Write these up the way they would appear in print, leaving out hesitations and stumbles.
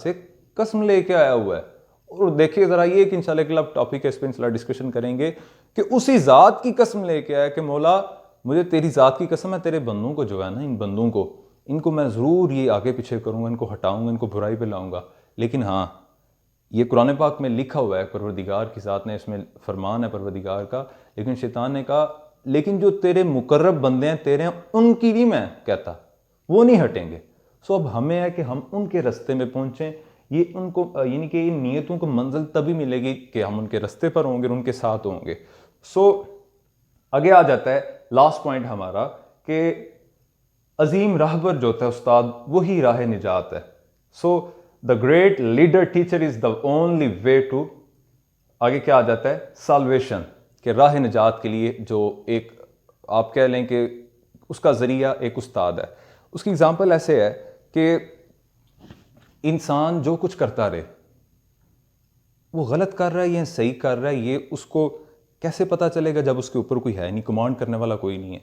سے قسم لے کے آیا ہوا ہے. اور دیکھیے ذرا یہ ایک انشاءاللہ ٹاپک ہے, اس پہ انشاءاللہ ڈسکشن کریں گے کہ اسی ذات کی قسم لے کے آیا کہ مولا مجھے تیری ذات کی قسم ہے, تیرے بندوں کو جو ہے نا, ان بندوں کو, ان کو میں ضرور یہ آگے پیچھے کروں گا, ان کو ہٹاؤں گا, ان کو برائی پہ لاؤں گا. لیکن ہاں یہ قرآن پاک میں لکھا ہوا ہے, پروردگار کی ذات نے, اس میں فرمان ہے پروردگار کا, لیکن شیطان نے کہا لیکن جو تیرے مقرب بندے ہیں تیرے ہیں ان کی بھی میں کہتا, وہ نہیں ہٹیں گے. سو اب ہمیں ہے کہ ہم ان کے رستے میں پہنچیں. یہ ان کو یعنی کہ ان نیتوں کو منزل تبھی ملے گی کہ ہم ان کے رستے پر ہوں گے اور ان کے ساتھ ہوں گے. سو آگے آ جاتا ہے لاسٹ پوائنٹ ہمارا کہ عظیم راہبر جو ہوتا ہے استاد, وہی راہ نجات ہے. So the great leader teacher is the only way to, آگے کیا آ جاتا ہے, سالویشن, کہ راہ نجات کے لیے جو ایک آپ کہہ لیں کہ اس کا ذریعہ ایک استاد ہے. اس کی اگزامپل ایسے ہے کہ انسان جو کچھ کرتا رہے, وہ غلط کر رہا ہے یا صحیح کر رہا ہے, یہ اس کو کیسے پتہ چلے گا جب اس کے اوپر کوئی ہے نہیں, کمانڈ کرنے والا کوئی نہیں ہے.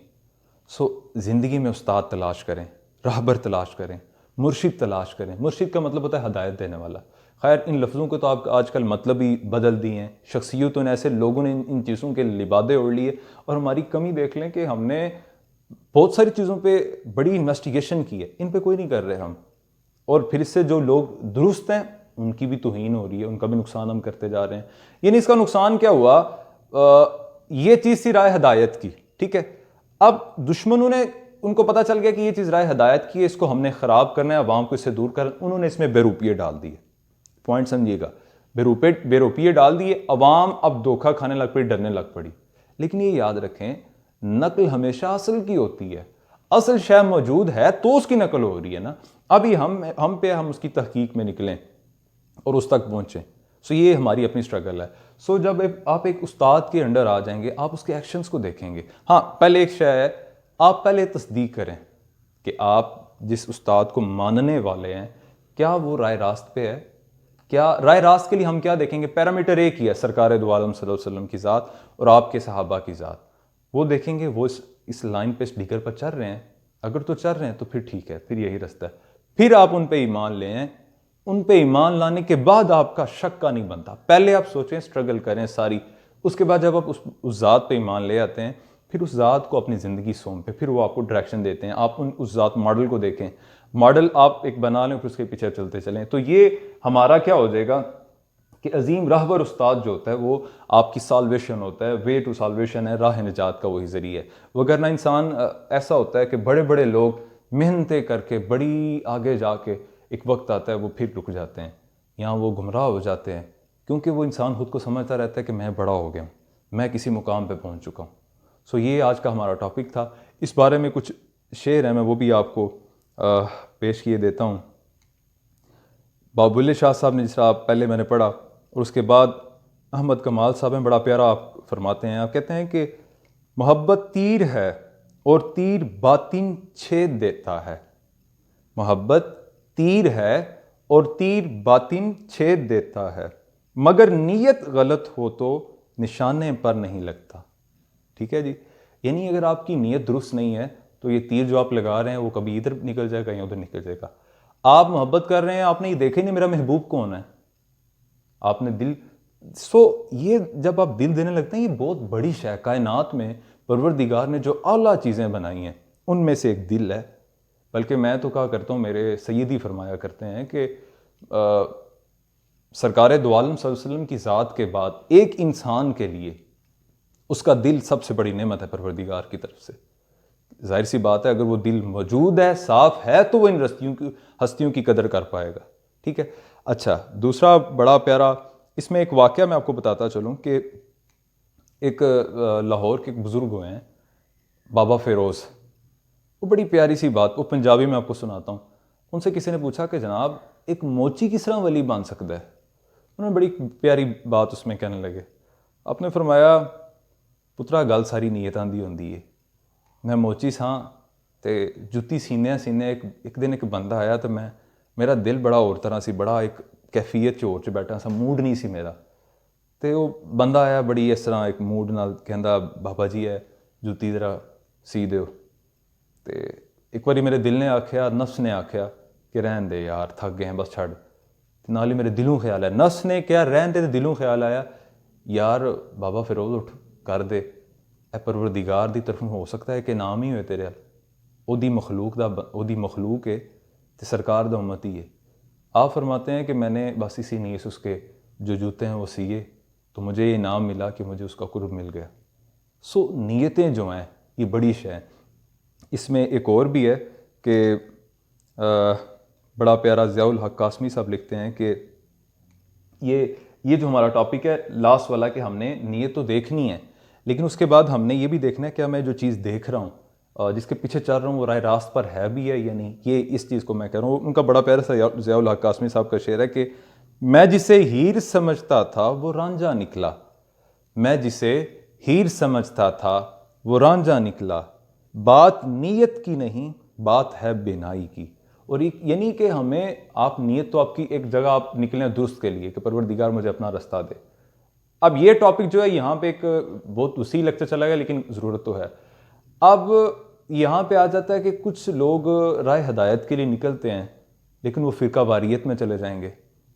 سو زندگی میں استاد تلاش کریں, راہبر تلاش کریں, مرشد تلاش کریں. مرشد کا مطلب ہوتا ہے ہدایت دینے والا. خیر ان لفظوں کو تو آپ آج کل مطلب ہی بدل دیے ہیں. شخصیتوں نے, ایسے لوگوں نے ان چیزوں کے لبادے اوڑھ لیے, اور ہماری کمی دیکھ لیں کہ ہم نے بہت ساری چیزوں پہ بڑی انویسٹیگیشن کی ہے, ان پہ کوئی نہیں کر رہے ہم. اور پھر اس سے جو لوگ درست ہیں ان کی بھی توہین ہو رہی ہے, ان کا بھی نقصان ہم کرتے جا رہے ہیں. یعنی اس کا نقصان کیا ہوا, یہ چیز تھی رائے ہدایت کی, ٹھیک ہے. اب دشمنوں نے, ان کو پتہ چل گیا کہ یہ چیز رائے ہدایت کی ہے, اس کو ہم نے خراب کرنا ہے, عوام کو اس سے دور کرنا, انہوں نے اس میں بے روپیے ڈال دیے. پوائنٹ سمجھیے گا, بے روپیے ڈال دیے, عوام اب دھوکہ کھانے لگ پڑی, ڈرنے لگ پڑی. لیکن یہ یاد رکھیں نقل ہمیشہ اصل کی ہوتی ہے, اصل شے موجود ہے تو اس کی نقل ہو رہی ہے نا. ابھی ہم پہ ہم اس کی تحقیق میں نکلیں اور اس تک پہنچیں. سو یہ ہماری اپنی سٹرگل ہے. سو جب آپ ایک استاد کے انڈر آ جائیں گے, آپ اس کے ایکشنز کو دیکھیں گے. ہاں پہلے ایک شے ہے, آپ پہلے تصدیق کریں کہ آپ جس استاد کو ماننے والے ہیں کیا وہ رائے راست پہ ہے. کیا رائے راست کے لیے ہم کیا دیکھیں گے, پیرامیٹر ایک ہی ہے, سرکار دو عالم صلی اللہ علیہ وسلم کی ذات اور آپ کے صحابہ کی ذات. وہ دیکھیں گے وہ اس لائن پہ, اس ڈگر پر چل رہے ہیں. اگر تو چل رہے ہیں تو پھر ٹھیک ہے, پھر یہی رستہ ہے. پھر آپ ان پہ ایمان لیں, ان پہ ایمان لانے کے بعد آپ کا شک کا نہیں بنتا. پہلے آپ سوچیں, سٹرگل کریں ساری, اس کے بعد جب آپ اس ذات پہ ایمان لے آتے ہیں, پھر اس ذات کو اپنی زندگی سونپیں, پھر وہ آپ کو ڈائریکشن دیتے ہیں. آپ اس ذات ماڈل کو دیکھیں, ماڈل آپ ایک بنا لیں, پھر اس کے پیچھے چلتے چلیں. تو یہ ہمارا کیا ہو جائے گا کہ عظیم راہبر استاد جو ہوتا ہے وہ آپ کی سالویشن ہوتا ہے, وے ٹو سالویشن ہے, راہ نجات کا وہی ذریعہ ہے. وگرنہ انسان ایسا ہوتا ہے کہ بڑے بڑے لوگ محنتیں کر کے بڑی آگے جا کے ایک وقت آتا ہے وہ پھر رک جاتے ہیں, یہاں وہ گمراہ ہو جاتے ہیں, کیونکہ وہ انسان خود کو سمجھتا رہتا ہے کہ میں بڑا ہو گیا ہوں, میں کسی مقام پہ پہنچ چکا ہوں. سو یہ آج کا ہمارا ٹاپک تھا. اس بارے میں کچھ شعر ہیں, میں وہ بھی آپ کو پیش کیے دیتا ہوں. بابو بلے شاہ صاحب نے, جس طرح پہلے میں نے پڑھا, اور اس کے بعد احمد کمال صاحب ہیں, بڑا پیارا آپ فرماتے ہیں. آپ کہتے ہیں کہ محبت تیر ہے اور تیر باطن چھید دیتا ہے. محبت تیر ہے اور تیر باطن چھید دیتا ہے, مگر نیت غلط ہو تو نشانے پر نہیں لگتا. ٹھیک ہے جی. یعنی اگر آپ کی نیت درست نہیں ہے تو یہ تیر جو آپ لگا رہے ہیں وہ کبھی ادھر نکل جائے گا یا ادھر نکل جائے گا. آپ محبت کر رہے ہیں, آپ نے یہ دیکھا ہی نہیں میرا محبوب کون ہے, آپ نے دل. سو یہ جب آپ دل دینے لگتے ہیں, یہ بہت بڑی شے, کائنات میں پروردگار نے جو اعلیٰ چیزیں بنائی ہیں ان میں سے ایک دل ہے. بلکہ میں تو کہا کرتا ہوں, میرے سیدی فرمایا کرتے ہیں کہ سرکار دو عالم صلی اللہ علیہ وسلم کی ذات کے بعد ایک انسان کے لیے اس کا دل سب سے بڑی نعمت ہے پروردگار کی طرف سے. ظاہر سی بات ہے, اگر وہ دل موجود ہے, صاف ہے, تو وہ ان ہستیوں کی قدر کر پائے گا. ٹھیک ہے. اچھا, دوسرا بڑا پیارا, اس میں ایک واقعہ میں آپ کو بتاتا چلوں کہ ایک لاہور کے ایک بزرگ ہوئے ہیں, بابا فیروز. وہ بڑی پیاری سی بات, وہ پنجابی میں آپ کو سناتا ہوں. ان سے کسی نے پوچھا کہ جناب ایک موچی کس طرح ولی بن سکتا ہے. انہوں نے بڑی پیاری بات اس میں کہنے لگے. آپ نے فرمایا, پترا گل ساری نیتاں دی ہوندی ہے. میں موچی ساں تے جُتی سینے سینے ایک دن ایک بندہ آیا تو میرا دل بڑا اور طرح سی, بڑا ایک کیفیت چ چ بیٹھا سا, موڈ نہیں سی میرا. تے وہ بندہ آیا بڑی اس طرح ایک موڈ نال, کہندا بابا جی ہے جُتی ذرا سی دیو. تے ایک باری میرے دل نے آکھیا, نفس نے آکھیا کہ رہن دے یار, تھک گئے ہیں, بس چھڑ. نالی میرے دلوں خیال آیا، نفس نے کیا رہن دے دلوں خیال آیا یار بابا فیروز اٹھ کر دے، اے پروردگار دی طرفوں ہو سکتا ہے کہ نام ہی ہوئے تیرے ال او دی مخلوق ہے تے سرکار دا امتی ہے۔ آپ فرماتے ہیں کہ میں نے بس اسی نیت اس کے جو جوتے ہیں وہ سیے تو مجھے یہ انعام ملا کہ مجھے اس کا قرب مل گیا۔ سو نیتیں جو ہیں یہ بڑی شے ہیں۔ اس میں ایک اور بھی ہے کہ بڑا پیارا ضیاء الحق قاسمی صاحب لکھتے ہیں کہ یہ جو ہمارا ٹاپک ہے لاسٹ والا کہ ہم نے نیت تو دیکھنی ہے لیکن اس کے بعد ہم نے یہ بھی دیکھنا ہے کہ میں جو چیز دیکھ رہا ہوں جس کے پیچھے چل رہا ہوں وہ راہ راست پر ہے بھی ہے یا نہیں، یہ اس چیز کو میں کہہ رہا ہوں۔ ان کا بڑا پیارا ضیاء الحق قاسمی صاحب کا شعر ہے کہ میں جسے ہیر سمجھتا تھا وہ رانجھا نکلا، میں جسے ہیر سمجھتا تھا وہ رانجھا نکلا، بات نیت کی نہیں بات ہے بینائی کی۔ اور یعنی کہ ہمیں آپ نیت تو آپ کی ایک جگہ آپ نکلیں درست کے لیے کہ پروردگار مجھے اپنا رستہ دے۔ اب یہ ٹاپک جو ہے یہاں پہ ایک بہت وسیع لیکچر چلا گیا لیکن ضرورت تو ہے۔ اب یہاں پہ آ جاتا ہے کہ کچھ لوگ راہ ہدایت کے لیے نکلتے ہیں لیکن وہ فرقہ واریت میں چلے جائیں گے،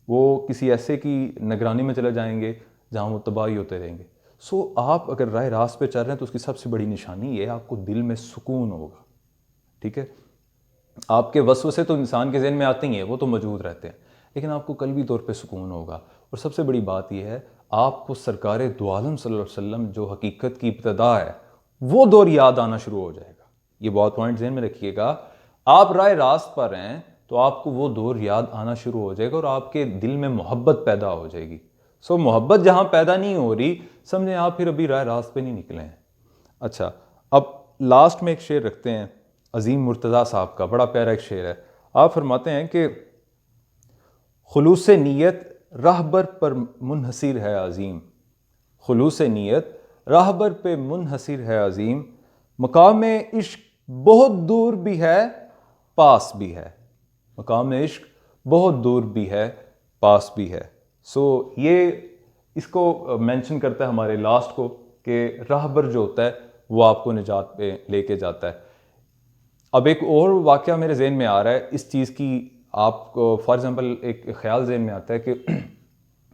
وہ کسی ایسے کی نگرانی میں چلے جائیں گے جہاں وہ تباہی ہوتے رہیں گے۔ سو آپ اگر راہ راست پہ چل رہے ہیں تو اس کی سب سے بڑی نشانی یہ ہے آپ کو دل میں سکون ہوگا، ٹھیک ہے؟ آپ کے وسوسے تو انسان کے ذہن میں آتے ہی ہیں، وہ تو موجود رہتے ہیں، لیکن آپ کو قلبی طور پہ سکون ہوگا۔ اور سب سے بڑی بات یہ ہے آپ کو سرکار دو عالم صلی اللہ علیہ وسلم جو حقیقت کی ابتدا ہے وہ دور یاد آنا شروع ہو جائے گا۔ یہ بہت پوائنٹ ذہن میں رکھیے گا، آپ راہ راست پر ہیں تو آپ کو وہ دور یاد آنا شروع ہو جائے گا اور آپ کے دل میں محبت پیدا ہو جائے گی۔ سو محبت جہاں پیدا نہیں ہو رہی سمجھیں آپ پھر ابھی راہ راست پہ نہیں نکلے ہیں۔ اچھا، اب لاسٹ میں ایک شعر رکھتے ہیں عظیم مرتضیٰ صاحب کا، بڑا پیارا ایک شعر ہے۔ آپ فرماتے ہیں کہ خلوص نیت راہبر پر منحصر ہے عظیم، خلوص نیت راہبر پہ منحصر ہے عظیم، مقام عشق بہت دور بھی ہے پاس بھی ہے، مقام عشق بہت دور بھی ہے پاس بھی ہے۔ سو یہ اس کو مینشن کرتا ہے ہمارے لاسٹ کو کہ راہبر جو ہوتا ہے وہ آپ کو نجات پہ لے کے جاتا ہے۔ اب ایک اور واقعہ میرے ذہن میں آ رہا ہے اس چیز کی، آپ کو فار ایگزامپل ایک خیال ذہن میں آتا ہے کہ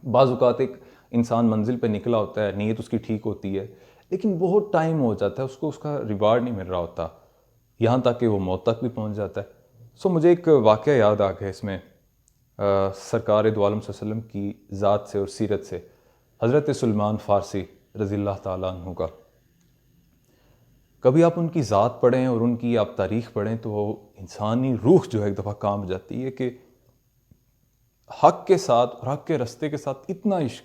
بعض اوقات ایک انسان منزل پہ نکلا ہوتا ہے، نیت اس کی ٹھیک ہوتی ہے لیکن بہت ٹائم ہو جاتا ہے اس کو اس کا ریوارڈ نہیں مل رہا ہوتا، یہاں تک کہ وہ موت تک بھی پہنچ جاتا ہے۔ سو مجھے ایک واقعہ یاد آ گیا اس میں سرکار دو عالم صلی اللہ علیہ وسلم کی ذات سے اور سیرت سے، حضرت سلمان فارسی رضی اللہ تعالیٰ عنہ کا۔ کبھی آپ ان کی ذات پڑھیں اور ان کی آپ تاریخ پڑھیں تو انسانی روح جو ہے ایک دفعہ کانپ جاتی ہے کہ حق کے ساتھ اور حق کے رستے کے ساتھ اتنا عشق،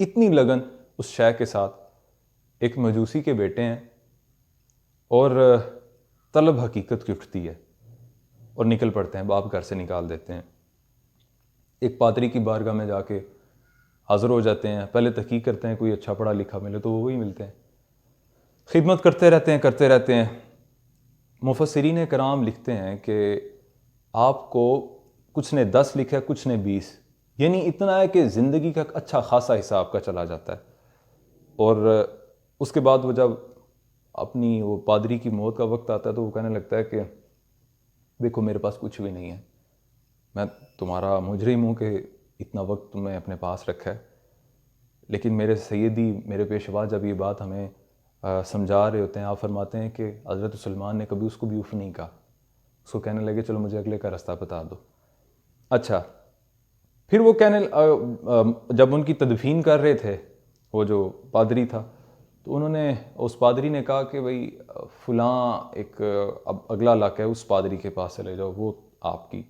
اتنی لگن اس شے کے ساتھ۔ ایک مجوسی کے بیٹے ہیں اور طلب حقیقت کی اٹھتی ہے اور نکل پڑتے ہیں، باپ گھر سے نکال دیتے ہیں، ایک پادری کی بارگاہ میں جا کے حاضر ہو جاتے ہیں، پہلے تحقیق کرتے ہیں کوئی اچھا پڑھا لکھا ملے تو وہی ملتے ہیں، خدمت کرتے رہتے ہیں۔ مفسرین کرام لکھتے ہیں کہ آپ کو کچھ نے 10 لکھا کچھ نے 20، یعنی اتنا ہے کہ زندگی کا اچھا خاصا حصہ آپ کا چلا جاتا ہے۔ اور اس کے بعد وہ جب اپنی وہ پادری کی موت کا وقت آتا ہے تو وہ کہنے لگتا ہے کہ دیکھو میرے پاس کچھ بھی نہیں ہے، میں تمہارا مجرم ہوں کہ اتنا وقت تم نے اپنے پاس رکھا ہے، لیکن میرے سیدی میرے پیشوا جب یہ بات ہمیں سمجھا رہے ہوتے ہیں، آپ فرماتے ہیں کہ حضرت سلمان نے کبھی اس کو بھی اف نہیں کہا، اس کو کہنے لگے چلو مجھے اگلے کا رستہ بتا دو۔ اچھا، پھر وہ جب ان کی تدفین کر رہے تھے وہ جو پادری تھا تو انہوں نے اس پادری نے کہا کہ بھئی فلاں ایک اب اگلا علاقہ ہے اس پادری کے پاس چلے جاؤ، وہ آپ کی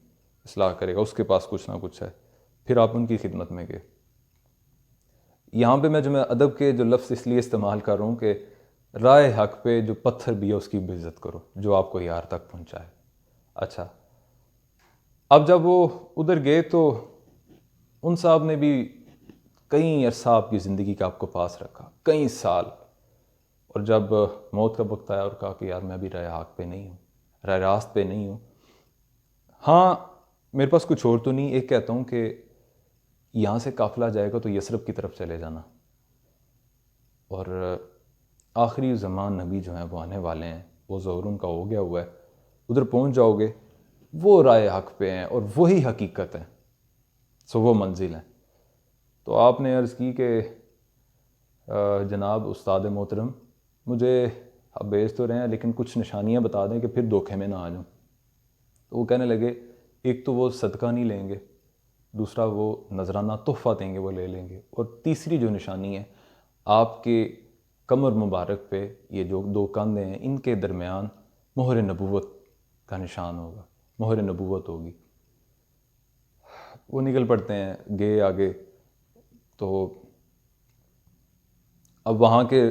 اصلاح کرے گا، اس کے پاس کچھ نہ کچھ ہے۔ پھر آپ ان کی خدمت میں گئے۔ یہاں پہ میں ادب کے جو لفظ اس لیے استعمال کر رہا ہوں کہ رائے حق پہ جو پتھر بھی ہے اس کی بھی عزت کرو جو آپ کو یار تک پہنچائے۔ اچھا، اب جب وہ ادھر گئے تو ان صاحب نے بھی کئی عرصہ آپ کی زندگی کا آپ کو پاس رکھا، کئی سال، اور جب موت کا وقت آیا اور کہا کہ یار میں بھی رائے حق پہ نہیں ہوں، رائے راست پہ نہیں ہوں، ہاں میرے پاس کچھ اور تو نہیں، ایک کہتا ہوں کہ یہاں سے قافلہ جائے گا تو یثرب کی طرف چلے جانا، اور آخری زمان نبی جو ہیں وہ آنے والے ہیں، وہ ظہور ان کا ہو گیا ہوا ہے، ادھر پہنچ جاؤ گے، وہ رائے حق پہ ہیں اور وہی حقیقت ہے۔ سو وہ منزل ہیں. تو آپ نے عرض کی کہ جناب استاد محترم مجھے آپ بھیج تو رہے ہیں لیکن کچھ نشانیاں بتا دیں کہ پھر دھوکے میں نہ آ جاؤں. تو وہ کہنے لگے ایک تو وہ صدقہ نہیں لیں گے, دوسرا وہ نذرانہ تحفہ دیں گے وہ لے لیں گے, اور تیسری جو نشانی ہے آپ کے کمر مبارک پہ یہ جو 2 کاندھے ہیں ان کے درمیان مہر نبوت کا نشان ہوگا, مہر نبوت ہوگی. وہ نکل پڑتے ہیں گئے آگے. تو اب وہاں کے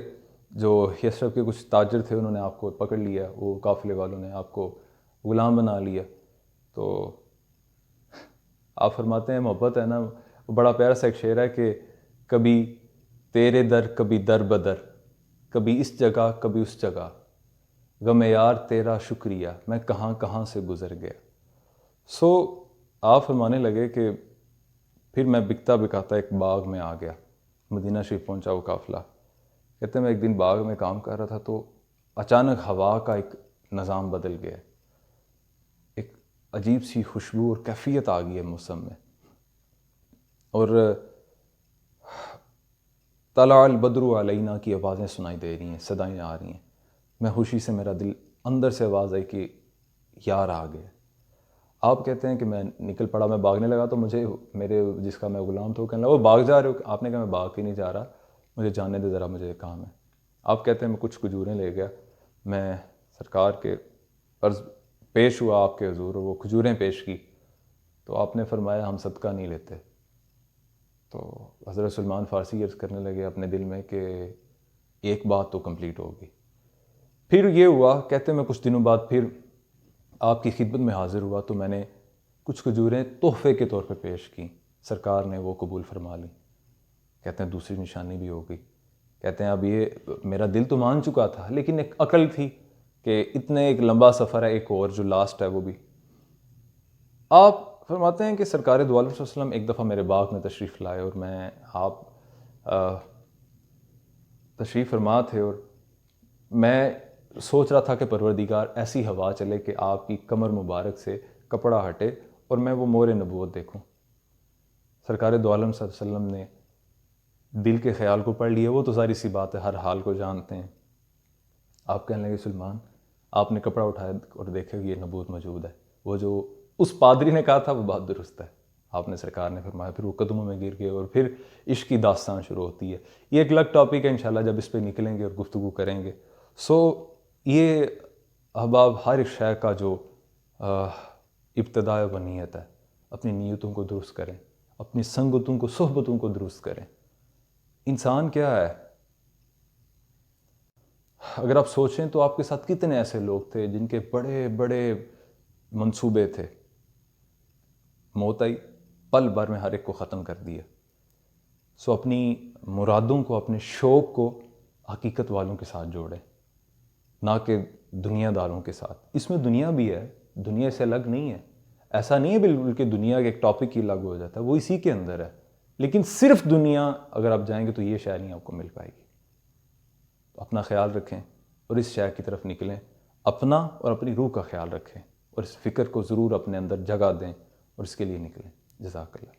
جو یثرب کے کچھ تاجر تھے انہوں نے آپ کو پکڑ لیا, وہ قافلے والوں نے آپ کو غلام بنا لیا. تو آپ فرماتے ہیں محبت ہے نا, وہ بڑا پیارا سا ایک شعر ہے کہ کبھی تیرے در کبھی در بدر, کبھی اس جگہ کبھی اس جگہ, غم یار تیرا شکریہ میں کہاں کہاں سے گزر گیا. سو آپ فرمانے لگے کہ پھر میں بکتا بکاتا ایک باغ میں آ گیا, مدینہ شریف پہنچا وہ قافلہ. کہتے ہیں میں ایک دن باغ میں کام کر رہا تھا تو اچانک ہوا کا ایک نظام بدل گیا, ایک عجیب سی خوشبو اور کیفیت آ گئی ہے موسم میں, اور طلع البدر علینا کی آوازیں سنائی دے رہی ہیں, صدائیں آ رہی ہیں. میں خوشی سے میرا دل اندر سے آواز آئی کہ یار آ گئے. آپ کہتے ہیں کہ میں نکل پڑا, میں بھاگنے لگا تو مجھے میرے جس کا میں غلام تھا وہ کہنے لگا وہ بھاگ جا رہے ہو. آپ نے کہا میں بھاگ کے نہیں جا رہا, مجھے جانے دے ذرا, مجھے کام ہے. آپ کہتے ہیں میں کچھ کھجوریں لے گیا, میں سرکار کے عرض پیش ہوا آپ کے حضور, اور وہ کھجوریں پیش کی. تو آپ نے فرمایا ہم صدقہ نہیں لیتے. تو حضرت سلمان فارسی عرض کرنے لگے اپنے دل میں کہ ایک بات تو کمپلیٹ ہوگی. پھر یہ ہوا, کہتے ہیں میں کچھ دنوں بعد پھر آپ کی خدمت میں حاضر ہوا تو میں نے کچھ کھجوریں تحفے کے طور پہ پیش کی, سرکار نے وہ قبول فرما لی. کہتے ہیں دوسری نشانی بھی ہو گئی. کہتے ہیں اب یہ میرا دل تو مان چکا تھا لیکن ایک عقل تھی کہ اتنے ایک لمبا سفر ہے, ایک اور جو لاسٹ ہے وہ بھی. آپ فرماتے ہیں کہ سرکار دو عالم صلی اللہ علیہ وسلم ایک دفعہ میرے باغ میں تشریف لائے, اور میں آپ تشریف فرما تھے, اور میں سوچ رہا تھا کہ پروردگار ایسی ہوا چلے کہ آپ کی کمر مبارک سے کپڑا ہٹے اور میں وہ مہر نبوت دیکھوں. سرکار دو عالم صلی اللہ علیہ وسلم نے دل کے خیال کو پڑھ لیا, وہ تو ظاہر سی بات ہے, ہر حال کو جانتے ہیں. آپ کہنے لگے سلمان آپ نے کپڑا اٹھایا اور دیکھا کہ یہ نبوت موجود ہے. وہ جو اس پادری نے کہا تھا وہ بات درست ہے. آپ نے سرکار نے فرمایا, پھر وہ قدموں میں گر گئے, اور پھر عشق کی داستان شروع ہوتی ہے. یہ ایک الگ ٹاپک ہے, انشاءاللہ جب اس پہ نکلیں گے اور گفتگو کریں گے. سو یہ احباب ہر ایک شے کا جو ابتداء و نیت ہے, اپنی نیتوں کو درست کریں, اپنی سنگتوں کو صحبتوں کو درست کریں. انسان کیا ہے, اگر آپ سوچیں تو آپ کے ساتھ کتنے ایسے لوگ تھے جن کے بڑے بڑے منصوبے تھے, موت آئی پل بھر میں ہر ایک کو ختم کر دیا. سو اپنی مرادوں کو, اپنے شوق کو حقیقت والوں کے ساتھ جوڑیں, نہ کہ دنیا داروں کے ساتھ. اس میں دنیا بھی ہے, دنیا سے الگ نہیں ہے, ایسا نہیں ہے بالکل کہ دنیا کے ایک ٹاپک ہی الگ ہو جاتا ہے, وہ اسی کے اندر ہے. لیکن صرف دنیا اگر آپ جائیں گے تو یہ شے نہیں آپ کو مل پائے گی. تو اپنا خیال رکھیں اور اس شے کی طرف نکلیں, اپنا اور اپنی روح کا خیال رکھیں, اور اس فکر کو ضرور اپنے اندر جگہ دیں اور اس کے لیے نکلیں. جزاک اللہ.